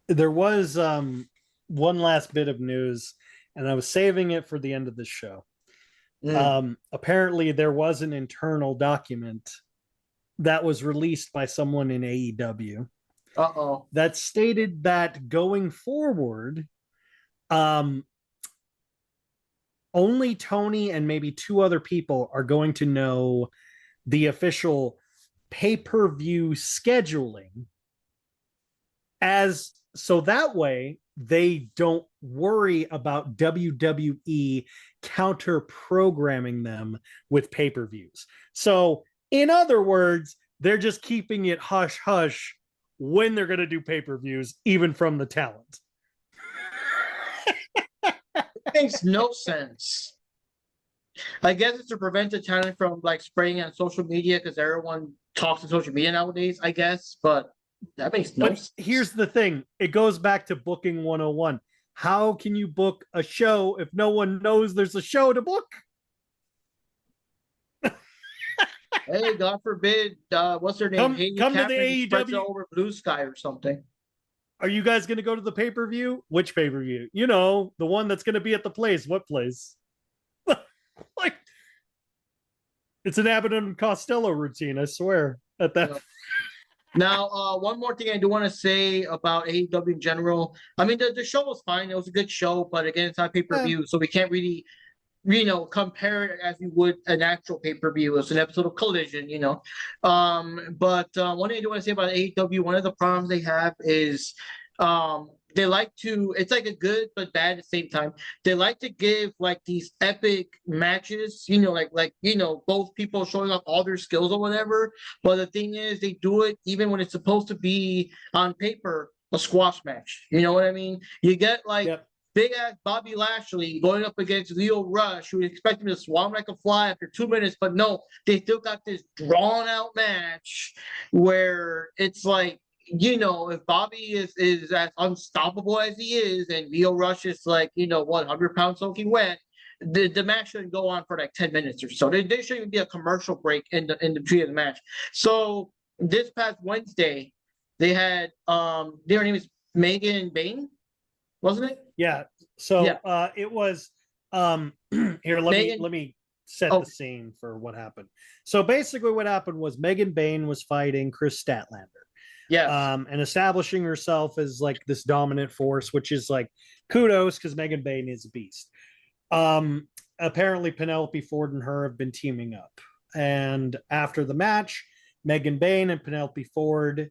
There was one last bit of news, and I was saving it for the end of the show. Mm. Apparently, there was an internal document that was released by someone in AEW Uh-oh. that stated that going forward, um, only Tony and maybe two other people are going to know the official pay-per-view scheduling, as so that way they don't worry about WWE counter programming them with pay-per-views. So in other words, they're just keeping it hush hush when they're going to do pay-per-views, even from the talent. It makes no sense. I guess it's to prevent the talent from like spraying on social media because everyone talks on social media nowadays, I guess, but that makes no But sense. here's the thing, it goes back to booking 101. How can you book a show if no one knows there's a show to book? Hey, God forbid, what's her name? Haley Come to the Catherine spreads it AEW. over Blue Sky or something. Are you guys going to go to the pay-per-view? Which pay-per-view? You know, the one that's going to be at the place. What place? Like, it's an Abbott and Costello routine, I swear. At that. Yeah. Now, one more thing I do want to say about AEW in general. I mean, the show was fine. It was a good show, but again, it's not pay per Eh, view, so we can't really, compare it as you would an actual pay per view. It's an episode of Collision, But one thing I do want to say about AEW, one of the problems they have is they like to. It's like a good but bad at the same time. They like to give like these epic matches, both people showing off all their skills or whatever. But the thing is, they do it even when it's supposed to be on paper a squash match. You know what I mean? You get like yep. big ass Bobby Lashley going up against Leo Rush, who would expect him to swan like a fly after 2 minutes, but no, they still got this drawn out match where it's like, if Bobby is as unstoppable as he is, and Leo Rush is like, 100 pounds soaking wet, the match shouldn't go on for like 10 minutes or so. There shouldn't be a commercial break in the between of the match. So this past Wednesday, they had their name is Megan Bayne, wasn't it? Yeah. So Yeah. it was here, Megan. let me set Oh, the scene for what happened. So basically what happened was Megan Bayne was fighting Kris Statlander. yes. And establishing herself as like this dominant force, which is like kudos because Megan Bayne is a beast. Apparently Penelope Ford and her have been teaming up. And after the match, Megan Bayne and Penelope Ford,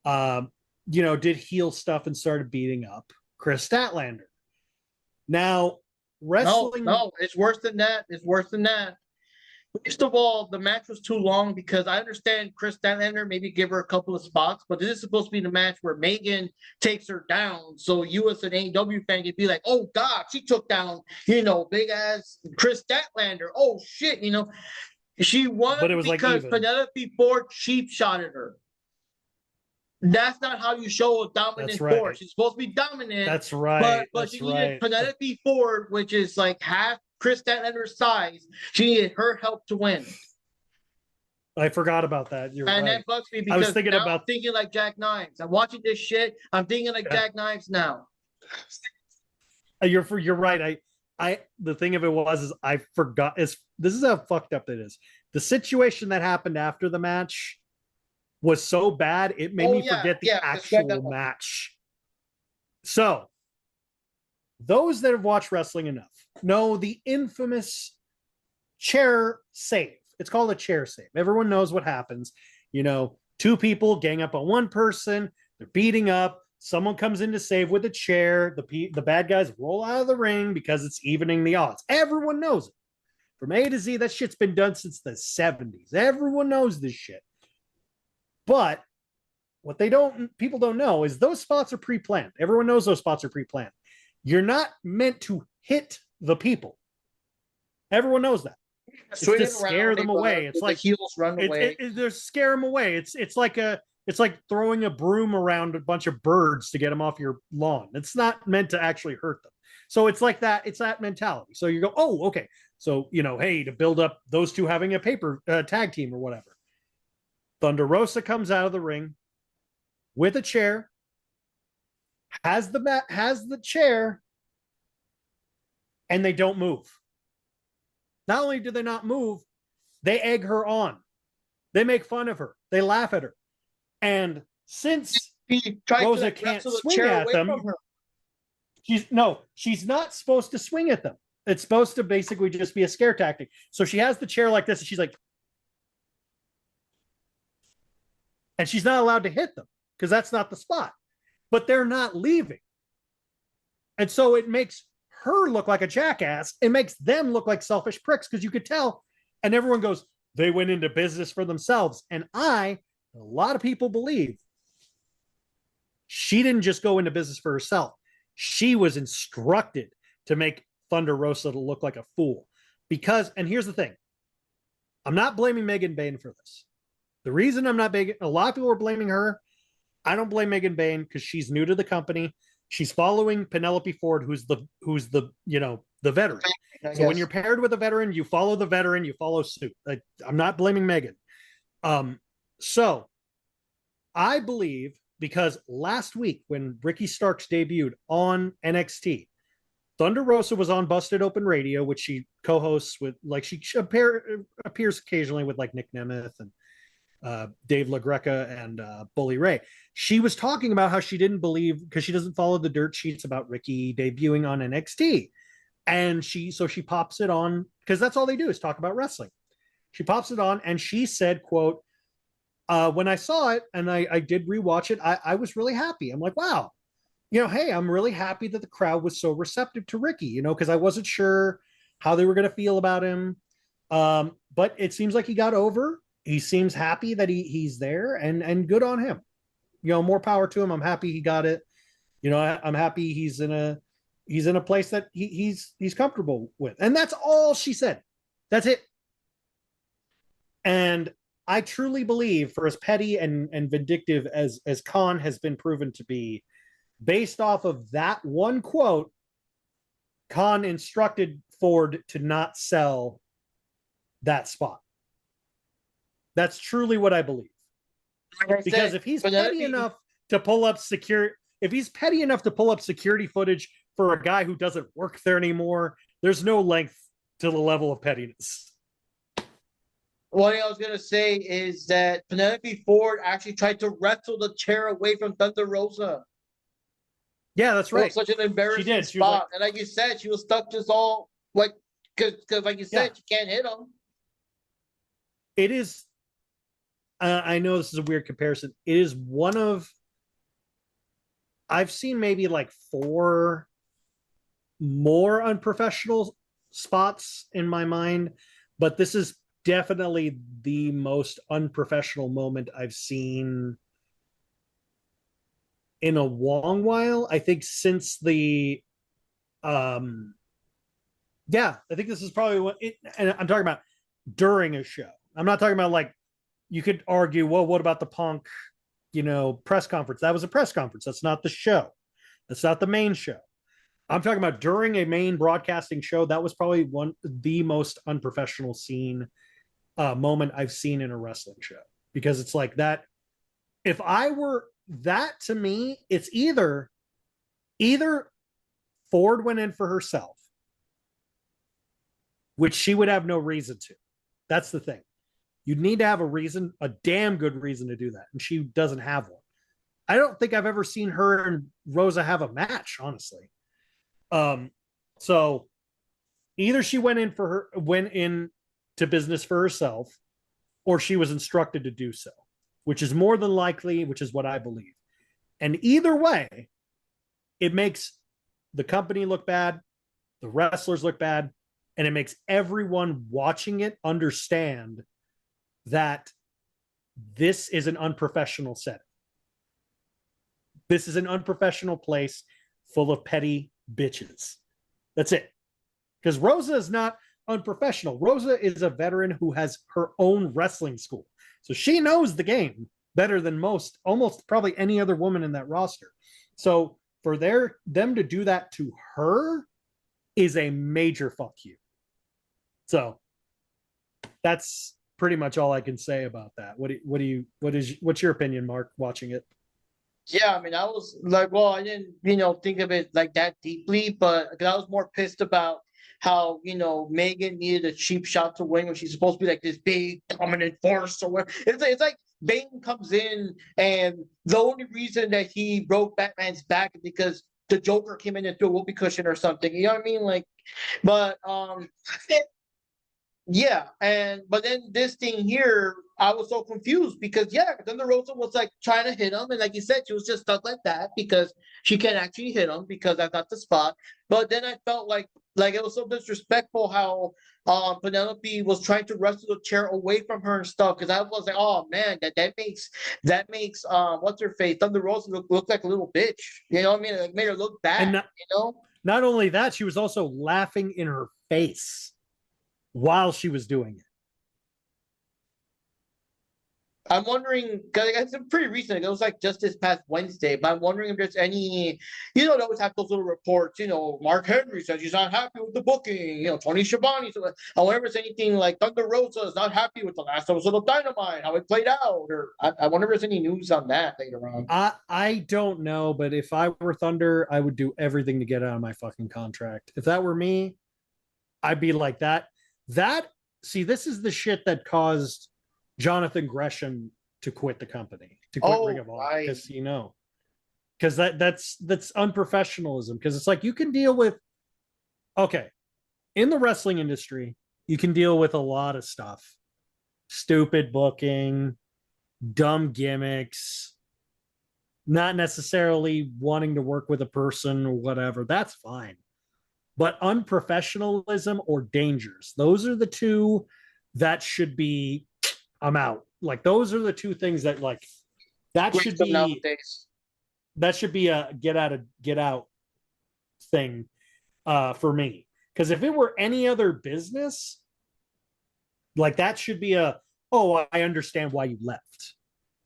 did heel stuff and started beating up Kris Statlander. Now, No, wrestling. no, it's worse than that. It's worse than that. First of all, the match was too long because I understand Kris Statlander maybe give her a couple of spots, but this is supposed to be the match where Megan takes her down. So you as an AEW fan could be like, oh God, she took down, big ass Kris Statlander. Oh shit, She But it won was like because even. Penelope Ford cheap shotted her. That's not how you show a dominant That's right. force. She's supposed to be dominant, That's but right. she That's needed right. Penelope Ford, which is like half Kris Statlander's size. She needed her help to win. I forgot about that. You're And right. that bugs me I was because thinking now I'm about. thinking like Jack Knives. I'm watching this shit. I'm thinking like Yeah, Jack Knives now. you're right. I the thing of it was is I forgot. Is this is how fucked up it is. The situation that happened after the match was so bad it made Oh me yeah, forget the yeah. Describe that actual one. match. So those that have watched wrestling enough know the infamous chair save. It's called a chair save. Everyone knows what happens. Two people gang up on one person, they're beating up. Someone comes in to save with a chair. The bad guys roll out of the ring because it's evening the odds. Everyone knows it. From A to Z, that shit's been done since the 70s. Everyone knows this shit. But what people don't know is those spots are pre-planned. Everyone knows those spots are pre-planned. You're not meant to hit the people. Everyone knows that. It's to Swinging scare around, them away. It's the like heels run away. they're scare them away. It's like throwing a broom around a bunch of birds to get them off your lawn. It's not meant to actually hurt them. So it's like that. It's that mentality. So you go, oh, okay. So hey, to build up those two having a paper tag team or whatever. Thunder Rosa comes out of the ring with a chair, has the chair, and they don't move. Not only do they not move, they egg her on. They make fun of her. They laugh at her. And since Rosa can't swing at them, she's not supposed to swing at them. It's supposed to basically just be a scare tactic. So she has the chair like this, and she's like, and she's not allowed to hit them because that's not the spot. But they're not leaving. And so it makes her look like a jackass. It makes them look like selfish pricks because you could tell. And everyone goes, they went into business for themselves. And a lot of people believe she didn't just go into business for herself. She was instructed to make Thunder Rosa to look like a fool. Because, and here's the thing, I'm not blaming Megan Bayne for this. The reason I'm not big, a lot of people are blaming her. I don't blame Megan Bayne because she's new to the company. She's following Penelope Ford, who's the the veteran. So when you're paired with a veteran, you follow the veteran, you follow suit. I'm not blaming Megan. So I believe because last week when Ricky Starks debuted on NXT, Thunder Rosa was on Busted Open Radio, which she co-hosts with, like she appears occasionally with like Nick Nemeth and Dave LaGreca and Bully Ray. She was talking about how she didn't believe because she doesn't follow the dirt sheets about Ricky debuting on NXT. And she pops it on because that's all they do is talk about wrestling. She pops it on and she said, quote, when I saw it and I did rewatch it, I was really happy. I'm like, wow, hey, I'm really happy that the crowd was so receptive to Ricky, because I wasn't sure how they were going to feel about him. But it seems like he got over. He seems happy that he's there and good on him. More power to him. I'm happy he got it. I'm happy he's in a place that he's comfortable with. And that's all she said. That's it. And I truly believe, for as petty and vindictive as Khan has been proven to be, based off of that one quote, Khan instructed Ford to not sell that spot. That's truly what I believe. Because if he's petty enough to pull up security footage for a guy who doesn't work there anymore, there's no length to the level of pettiness. What I was going to say is that Penelope Ford actually tried to wrestle the chair away from Thunder Rosa. Yeah, that's right. It was such an embarrassing spot. And like you said, she was stuck just all like, because like you said, she can't hit him. It is, I know this is a weird comparison. It is one of, I've seen maybe like 4 more unprofessional spots in my mind, but this is definitely the most unprofessional moment I've seen in a long while. I think since the I think this is probably what and I'm talking about during a show. I'm not talking about, like, you could argue, well, what about the Punk press conference? That was a press conference. That's not the show. That's not the main show. I'm talking about during a main broadcasting show. That was probably the most unprofessional moment I've seen in a wrestling show, because it's like that. If I were that, to me, it's either Ford went in for herself, which she would have no reason to. That's the thing. You'd need to have a reason, a damn good reason to do that. And she doesn't have one. I don't think I've ever seen her and Rosa have a match, honestly. So either she went in to business for herself, or she was instructed to do so, which is more than likely, which is what I believe. And either way, it makes the company look bad, the wrestlers look bad, and it makes everyone watching it understand that this is an unprofessional setting. This is an unprofessional place full of petty bitches. That's it. Because Rosa is not unprofessional. Rosa is a veteran who has her own wrestling school. So she knows the game better than almost probably any other woman in that roster. So for them to do that to her is a major fuck you. So that's pretty much all I can say about that. What's your opinion, Mark, watching it? Yeah, I mean, I was like, well, I didn't, think of it like that deeply, but 'cause I was more pissed about how, Megan needed a cheap shot to win when she's supposed to be like this big dominant force or what. It's like Bayne comes in and the only reason that he broke Batman's back is because the Joker came in and threw a whoopee cushion or something. You know what I mean? Like, but yeah, but then this thing here, I was so confused because Thunder Rosa was like trying to hit him, and like you said, she was just stuck like that because she can't actually hit him because I got the spot. But then I felt like it was so disrespectful how Penelope was trying to wrestle the chair away from her and stuff. Because I was like, oh man, that makes what's her face Thunder Rosa look like a little bitch. You know what I mean? It made her look bad. And not only that, she was also laughing in her face while she was doing it. I'm wondering because it's pretty recent. It was like just this past Wednesday, but I'm wondering if there's any. They always have those little reports. Mark Henry says he's not happy with the booking. Tony Schiavone. So I wonder if there's anything like Thunder Rosa is not happy with the last episode of Dynamite, how it played out, or I wonder if there's any news on that later on. I don't know, but if I were Thunder, I would do everything to get out of my fucking contract. If that were me, I'd be like that. See, this is the shit that caused Jonathan Gresham to quit the company, to quit Ring of Honor, because that's unprofessionalism. Because it's like you can deal with, okay, in the wrestling industry, you can deal with a lot of stuff, stupid booking, dumb gimmicks, not necessarily wanting to work with a person or whatever. That's fine. But unprofessionalism or dangers, those are the two that should be, I'm out. Like those are the two things that that should be nowadays. That should be a get out thing for me. Because if it were any other business, like that should be I understand why you left.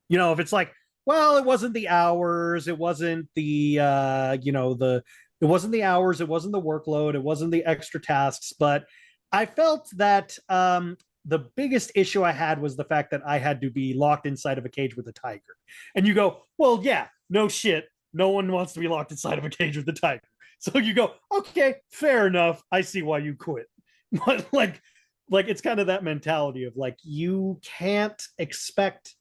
If it's like, well, it wasn't the hours, it wasn't the it wasn't the hours, it wasn't the workload, it wasn't the extra tasks, but I felt that the biggest issue I had was the fact that I had to be locked inside of a cage with a tiger. And you go, well, yeah, no shit. No one wants to be locked inside of a cage with a tiger. So you go, okay, fair enough. I see why you quit. But like it's kind of that mentality of like, you can't expect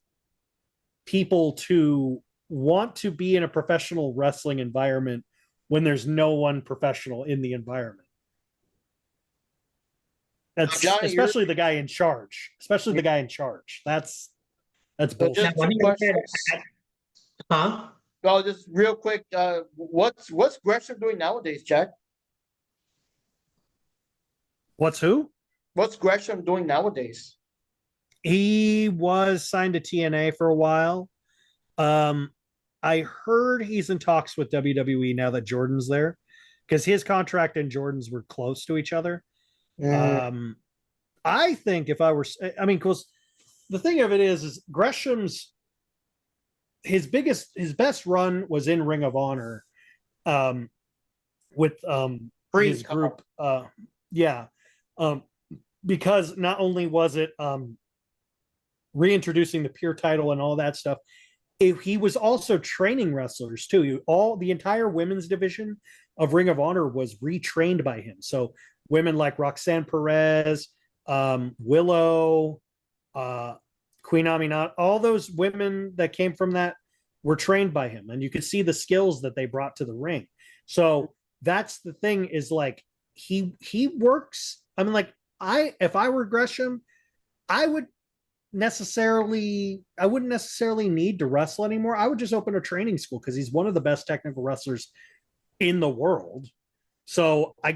people to want to be in a professional wrestling environment when there's no one professional in the environment. That's Johnny, especially the guy in charge. Especially the guy in charge. That's bullshit. Huh? Oh, just real quick. What's Gresham doing nowadays, Jack? What's who? What's Gresham doing nowadays? He was signed to TNA for a while. I heard he's in talks with WWE now that Jordan's there, because his contract and Jordan's were close to each other. I think if I were, because the thing of it is Gresham's his best run was in Ring of Honor, with his group, because not only was it reintroducing the pure title and all that stuff, he was also training wrestlers too. The entire women's division of Ring of Honor was retrained by him. So women like Roxanne Perez, Willow, Queen Aminat, all those women that came from that were trained by him, and you could see the skills that they brought to the ring. So that's the thing, is like he works. If I were Gresham, I wouldn't necessarily need to wrestle anymore. I would just open a training school, because he's one of the best technical wrestlers in the world. So I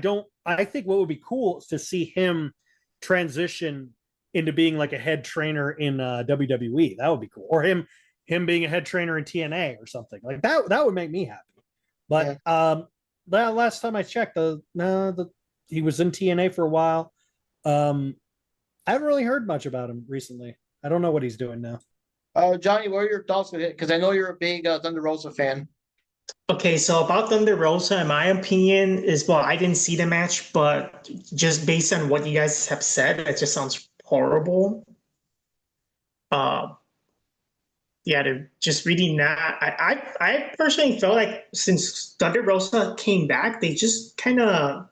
think what would be cool is to see him transition into being like a head trainer in WWE. That would be cool. Or him being a head trainer in TNA or something like that. That would make me happy. But the last time I checked, he was in TNA for a while. I haven't really heard much about him recently. I don't know what he's doing now. Johnny, what are your thoughts with it? Because I know you're a big Thunder Rosa fan. Okay, so about Thunder Rosa, in my opinion, I didn't see the match, but just based on what you guys have said, it just sounds horrible. yeah, they're just really not. I personally felt like since Thunder Rosa came back, they just kind of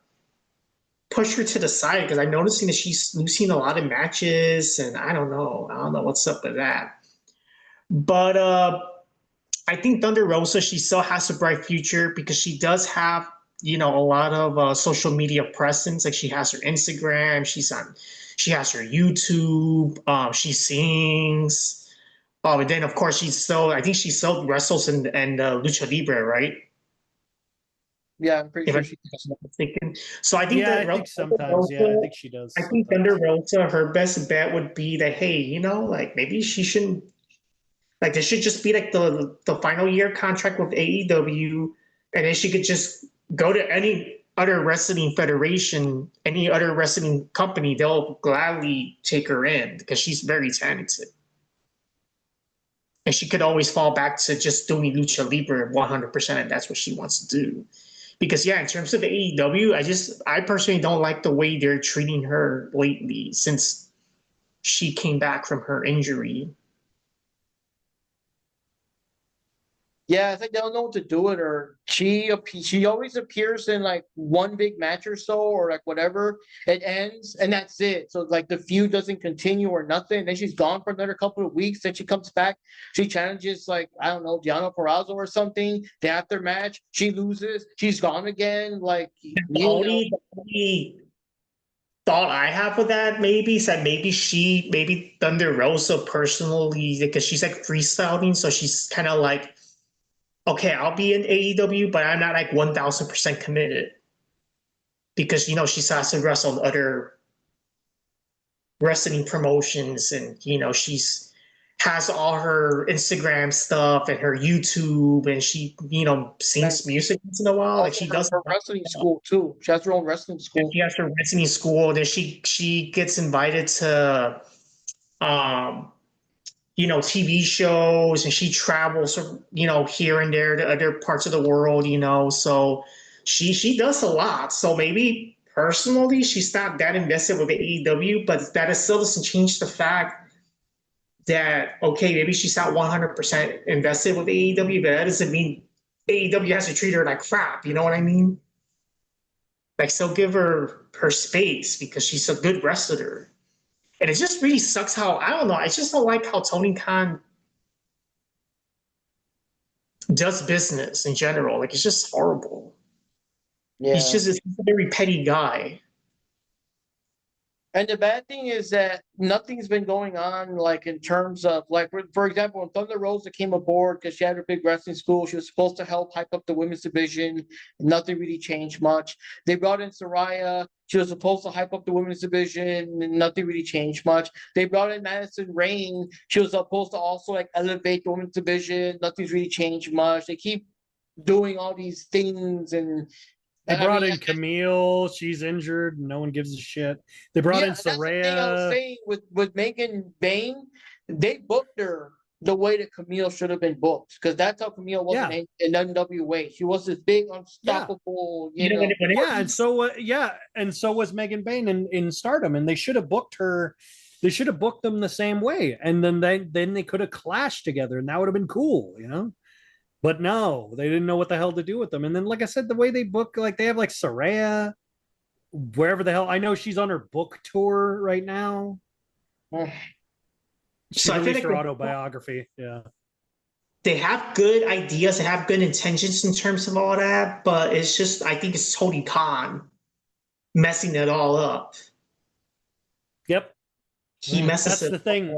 pushed her to the side because I'm noticing that she's losing a lot of matches, and I don't know what's up with that. But I think Thunder Rosa, she still has a bright future because she does have, a lot of social media presence. Like she has her Instagram, she has her YouTube, she sings. Oh, and then of course I think she still wrestles and Lucha Libre, right? Yeah, I'm pretty If sure I'm she. not mistaken. So I think Yeah, that I think sometimes. Yeah, I think she does. I think Sometimes. Thunder Rosa, her best bet would be that, hey, like maybe she shouldn't, like this should just be like the final year contract with AEW, and then she could just go to any other wrestling federation, any other wrestling company, they'll gladly take her in because she's very talented. And she could always fall back to just doing lucha libre 100%, and that's what she wants to do. Because yeah, in terms of AEW, I personally don't like the way they're treating her lately since she came back from her injury. Yeah, it's like they don't know what to do with her. She always appears in like one big match or so, or like whatever. It ends and that's it. So like the feud doesn't continue or nothing. Then she's gone for another couple of weeks. Then she comes back. She challenges like I don't know Diana Purrazzo or something. They have their match. She loses. She's gone again. Like The only thought I have with that maybe is that maybe Thunder Rosa personally, because she's like freestyling, so she's kind of like, okay, I'll be in AEW, but I'm not like 1000% committed because she has to wrestle other wrestling promotions, and she's has all her Instagram stuff and her YouTube, and she sings music once in a while. Like she does her wrestling school too. She has her own wrestling school. She has her wrestling school. Then she gets invited to TV shows, and she travels here and there to other parts of the world. So she does a lot. So maybe personally she's not that invested with the AEW, but that still doesn't change the fact that okay, maybe she's not 100% invested with AEW, but that doesn't mean AEW has to treat her like crap. You know what I mean? Like, still give her space because she's a good wrestler. And it just really sucks how, I don't know, I just don't like how Tony Khan does business in general. Like, it's just horrible. Yeah. He's a very petty guy. And the bad thing is that nothing's been going on, like in terms of, like, for example, when Thunder Rosa came aboard because she had her big wrestling school, she was supposed to help hype up the women's division. Nothing really changed much. They brought in Saraya. She was supposed to hype up the women's division. Nothing really changed much. They brought in Madison Rain. She was supposed to also like elevate the women's division. Nothing's really changed much. They keep doing all these things and. They brought in Camille. She's injured. No one gives a shit. They brought in Saraya. That's the thing I was saying with Megan Bayne. They booked her the way that Camille should have been booked because that's how Camille was in NWA. She was this big, unstoppable, and so was Megan Bayne in Stardom, and they should have booked her. They should have booked them the same way, and then they could have clashed together, and that would have been cool, But no, they didn't know what the hell to do with them. And then, like I said, the way they book, like they have like Saraya, wherever the hell. I know she's on her book tour right now. She released her autobiography. Yeah. They have good ideas, they have good intentions in terms of all that, but it's just, I think it's Tony Khan messing it all up. Yep. He messes That's the thing.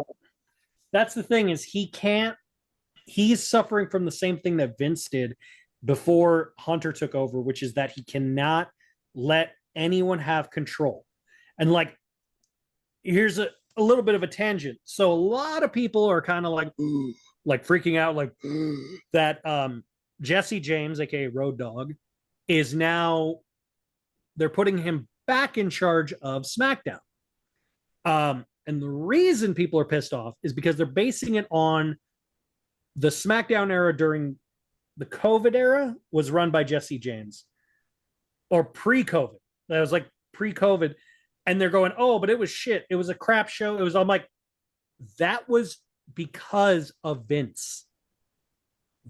That's the thing is he's suffering from the same thing that Vince did before Hunter took over, which is that he cannot let anyone have control. And like, here's a little bit of a tangent. So a lot of people are kind of like freaking out, like that Jesse James, aka Road Dogg, is now they're putting him back in charge of SmackDown. And the reason people are pissed off is because they're basing it on the SmackDown era during the COVID era was run by Jesse James, or pre-COVID. That was like pre-COVID. And they're going, oh, but it was shit. It was a crap show. I'm like, that was because of Vince.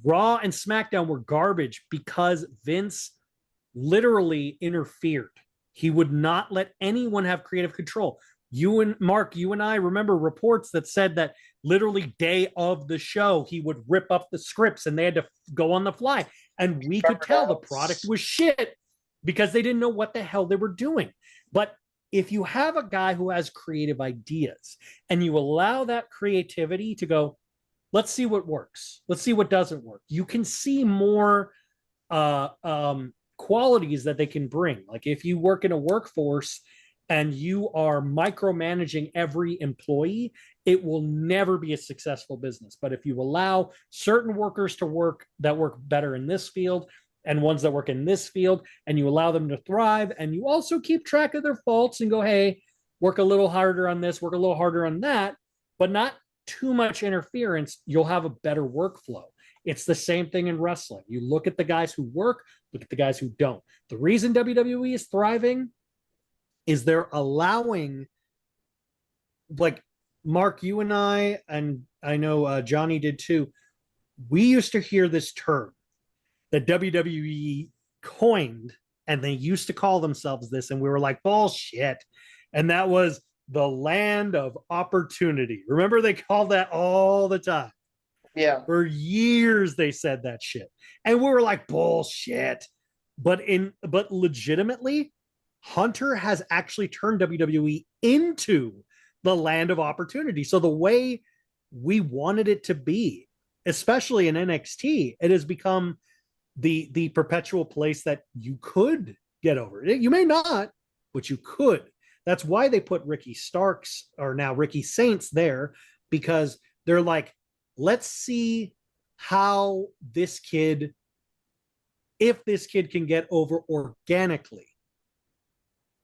Raw and SmackDown were garbage because Vince literally interfered. He would not let anyone have creative control. You and Mark, you and I remember reports that said that literally day of the show, he would rip up the scripts and they had to go on the fly. And we could tell the product was shit because they didn't know what the hell they were doing. But if you have a guy who has creative ideas and you allow that creativity to go, let's see what works, let's see what doesn't work, you can see more qualities that they can bring. Like if you work in a workforce and you are micromanaging every employee, it will never be a successful business. But if you allow certain workers to work that work better in this field and ones that work in this field, and you allow them to thrive, and you also keep track of their faults and go, hey, work a little harder on this, work a little harder on that, but not too much interference, you'll have a better workflow. It's the same thing in wrestling. You look at the guys who work, look at the guys who don't. The reason WWE is thriving is they're allowing, like Mark, you and I know Johnny did too, we used to hear this term that WWE coined, and they used to call themselves this, and we were like, bullshit. And that was the land of opportunity. Remember, they called that all the time. Yeah. For years they said that shit. And we were like, bullshit. But legitimately, Hunter has actually turned WWE into the land of opportunity. So the way we wanted it to be, especially in NXT, it has become the perpetual place that you could get over. You may not, but you could. That's why they put Ricky Starks, or now Ricky Saints, there, because they're like, let's see how this kid, if this kid can get over organically.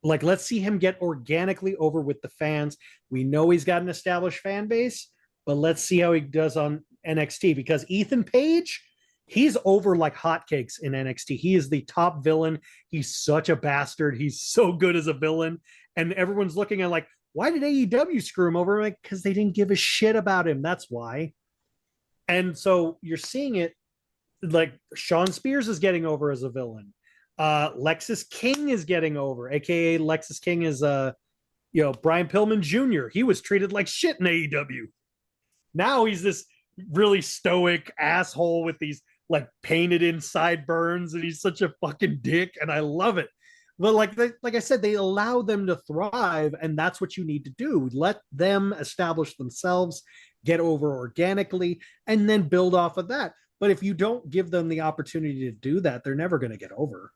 Like, let's see him get organically over with the fans. We know he's got an established fan base, but let's see how he does on NXT, because Ethan Page, he's over like hotcakes in NXT. He is the top villain. He's such a bastard. He's so good as a villain. And everyone's looking at like, why did AEW screw him over? Like, because they didn't give a shit about him. That's why. And so you're seeing it, like Sean Spears is getting over as a villain. Lexus King is getting over, aka Lexus King is Brian Pillman Jr. He was treated like shit in AEW. Now he's this really stoic asshole with these like painted in sideburns, and he's such a fucking dick, and I love it. But like I said, they allow them to thrive, and that's what you need to do. Let them establish themselves, get over organically, and then build off of that. But if you don't give them the opportunity to do that, they're never going to get over.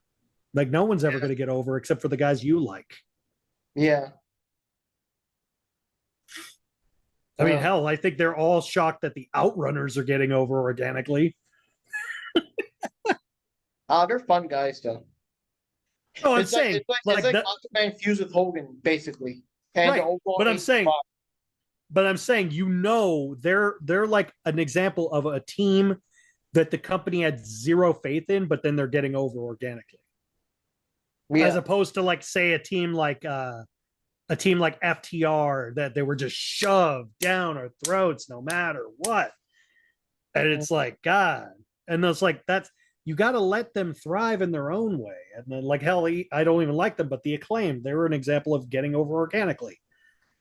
Like, no one's ever going to get over except for the guys you like. Yeah. I mean, hell, I think they're all shocked that the Outrunners are getting over organically. They're fun guys, though. Oh, I'm It's saying, like Macho Man fused with Hogan, basically. And right. But I'm saying, they're like an example of a team that the company had zero faith in, but then they're getting over organically. Yeah. As opposed to like, say, a team like FTR that they were just shoved down our throats no matter what. And it's like, God. And it's like, you got to let them thrive in their own way. And then, like, hell, I don't even like them, but the Acclaimed, they were an example of getting over organically.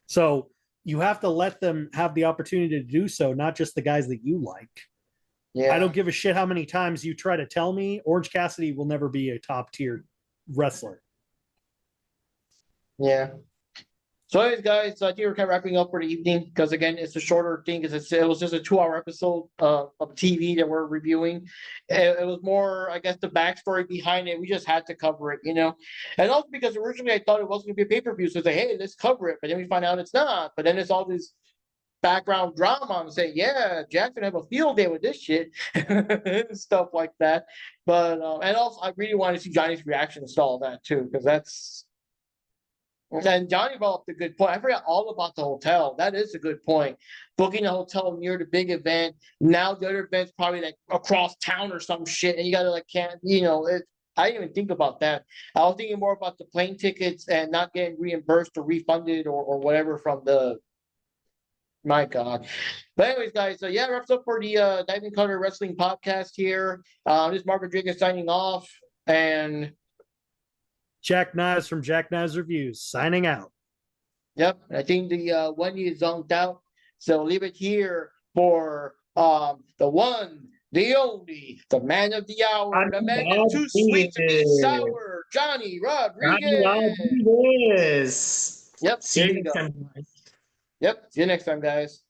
So you have to let them have the opportunity to do so, not just the guys that you like. Yeah. I don't give a shit how many times you try to tell me Orange Cassidy will never be a top tier wrestler. Yeah. So anyways, guys, I think we're kind of wrapping up for the evening, because again, it's a shorter thing, because it was just a 2-hour episode of TV that we're reviewing. It was more, I guess, the backstory behind it. We just had to cover it, And also because originally I thought it wasn't going to be a pay-per-view, so I said, hey, let's cover it. But then we find out it's not. But then it's all this background drama and say, yeah, Jackson have a field day with this shit, stuff like that. But and also I really want to see Johnny's reaction to all that too, because that's. And Johnny brought up the good point. I forgot all about the hotel. That is a good point. Booking a hotel near the big event. Now the other event's probably like across town or some shit, and you gotta like I didn't even think about that. I was thinking more about the plane tickets and not getting reimbursed or refunded or whatever from the My God. But anyways, guys, so yeah, wraps up for the Diving Color Wrestling podcast here. This is Mark Rodriguez signing off, and Jack Knives from Jack Knives Reviews signing out. yep, I think the Wendy is zonked out, so leave it here for the one, the only, the man of the hour, the man that's too sweet to be sour, Johnny Rodriguez. Rodriguez. Yep, See there you you next go. time, guys. Yep, see you next time, guys.